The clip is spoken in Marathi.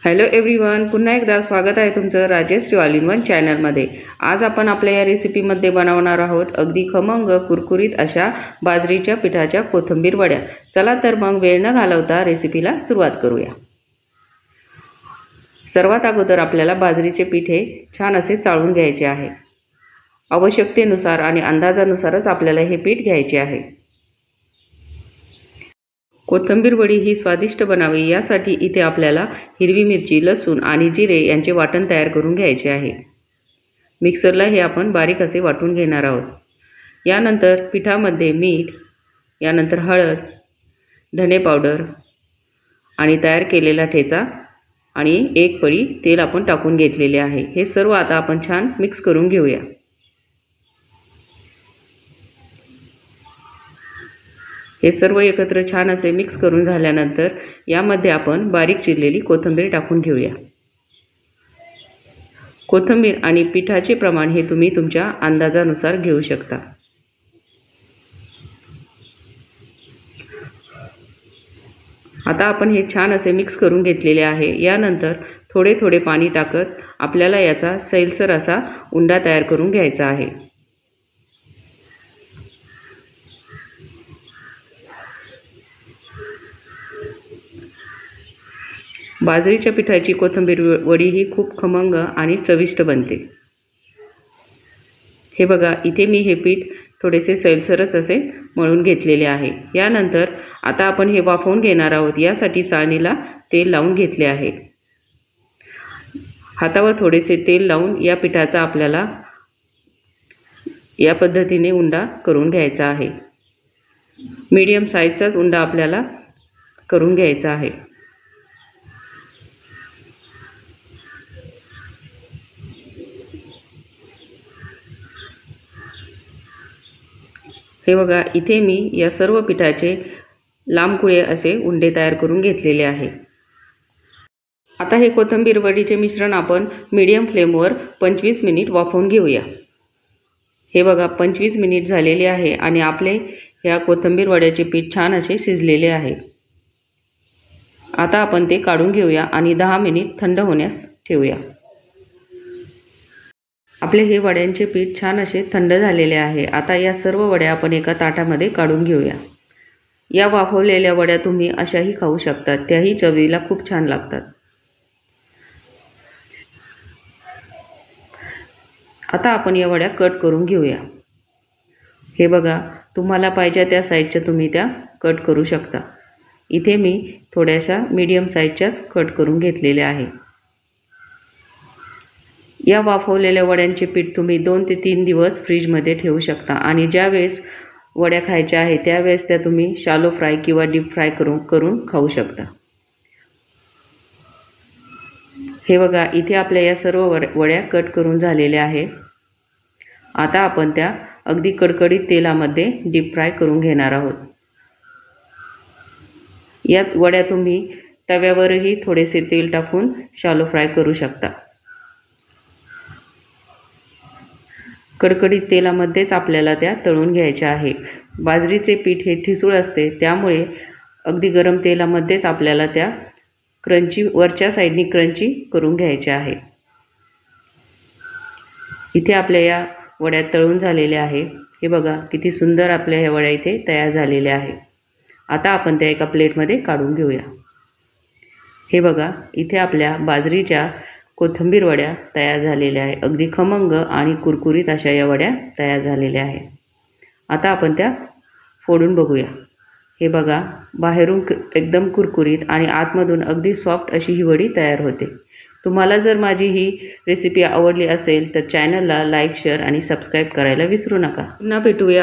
हॅलो एव्हरीवन, पुन्हा एकदा स्वागत आहे तुमचं राजेश ऑल इन वन चॅनलमध्ये। आज आपण आपल्या या रेसिपीमध्ये बनवणार आहोत अगदी खमंग कुरकुरीत अशा बाजरीच्या पिठाच्या कोथिंबीर वड्या। चला तर मग वेळ न घालवता रेसिपीला सुरुवात करूया। सर्वात अगोदर आपल्याला बाजरीचे पीठ हे छान असे चाळून घ्यायचे आहे। आवश्यकतेनुसार आणि अंदाजानुसारच आपल्याला हे पीठ घ्यायचे आहे। कोथिंबीर वडी ही स्वादिष्ट बनावी यासाठी इथे आपल्याला हिरवी मिरची, लसूण आणि जिरे यांचे वाटण तयार करून घ्यायचे आहे। मिक्सरला हे आपण बारीक असे वाटून घेणार आहोत। यानंतर पिठामध्ये मीठ, यानंतर हळद, धने पावडर आणि तयार केलेला ठेचा आणि एक पळी तेल आपण टाकून घेतलेले आहे। हे सर्व आता आपण छान मिक्स करून घेऊया। हे सर्व एकत्र छान असे मिक्स करून झाल्यानंतर यामध्ये आपण बारीक चिरलेली कोथिंबीर टाकून घेऊया। कोथिंबीर आणि पिठाचे प्रमाण हे तुम्ही तुमच्या अंदाजानुसार घेऊ शकता। आता आपण हे छान असे मिक्स करून घेतलेले आहे। यानंतर थोडे थोडे पाणी टाकत आपल्याला याचा सैलसर असा उंडा तयार करून घ्यायचा आहे। बाजरीच्या पिठाची कोथिंबीर वडी ही खूप खमंग आणि चविष्ट बनते। हे बघा, इथे मी हे पीठ थोडेसे सैलसरच असे मळून घेतलेले आहे। यानंतर आता आपण हे वाफवून घेणार आहोत। यासाठी चाळणीला तेल लावून घेतले आहे। हातावर थोडेसे तेल लावून या पिठाचा आपल्याला या पद्धतीने उंडा करून घ्यायचा आहे। मीडियम साईजचाच उंडा आपल्याला करून घ्यायचा आहे। हे बघा, इथे मी या सर्व पिठाचे लांब कुळे असे उंडे तयार करून घेतलेले आहे। आता हे कोथिंबीर वडीचे मिश्रण आपण मीडियम फ्लेमवर 25 मिनिट वाफवून घेऊया। हे बघा, 25 मिनिट झालेले आहे आणि आपले या कोथिंबीर वड्याचे पीठ छान असे शिजलेले आहे। आता आपण ते काढून घेऊया आणि 10 मिनिट थंड होण्यास ठेवूया। आपले हे वड्यांचे पीठ छान असे थंड झालेले आहे। आता या सर्व वड्या आपण एका ताटामध्ये काढून घेऊया। या वाफवलेल्या वड्या तुम्ही अशाही खाऊ शकता, त्याही चवीला खूप छान लागतात। आता आपण या वड्या कट करून घेऊया। हे बघा, तुम्हाला पाहिजे त्या साईजच्या तुम्ही त्या कट करू शकता। इथे मी थोड्याशा मीडियम साईजच्याच कट करून घेतलेल्या आहे। या वाफवलेल्या वड्यांचे पीठ तुम्ही 2 ते 3 दिवस फ्रीजमध्ये ठेवू शकता आणि ज्या वेळेस वड्या खायच्या आहे त्यावेळेस त्या तुम्ही शालो फ्राय किंवा डीप फ्राय करून खाऊ शकता। हे बघा, इथे आपल्या या सर्व वड्या कट करून झालेल्या आहेत। आता आपण त्या अगदी कडकडीत तेलामध्ये डीप फ्राय करून घेणार आहोत। या वड्या तुम्ही तव्यावरही थोडेसे तेल टाकून शालो फ्राय करू शकता। कडकडीत तेलामध्येच आपल्याला त्या तळून घ्यायच्या आहे। बाजरीचे पीठ हे ठिसूळ असते, त्यामुळे अगदी गरम तेलामध्येच आपल्याला त्या क्रंची वरच्या साईडनी क्रंची करून घ्यायच्या आहे। इथे आपल्या या वड्या तळून झालेल्या आहे। हे बघा, किती सुंदर आपल्या ह्या वड्या इथे तयार झालेल्या आहे। आता आपण त्या एका प्लेटमध्ये काढून घेऊया। हे बघा, इथे आपल्या बाजरीच्या कोथिंबीर वड्या तयार झालेल्या आहे। अगदी खमंग आणि कुरकुरीत अशा या वड्या तयार झालेल्या आहे। आता आपण त्या फोडून बघूया। हे बघा, बाहेरून एकदम कुरकुरीत आणि आतमधून अगदी सॉफ्ट अशी ही वडी तयार होते। तुम्हाला जर माझी ही रेसिपी आवडली असेल तर चॅनलला लाईक, शेअर आणि सबस्क्राईब करायला विसरू नका। पुन्हा भेटूया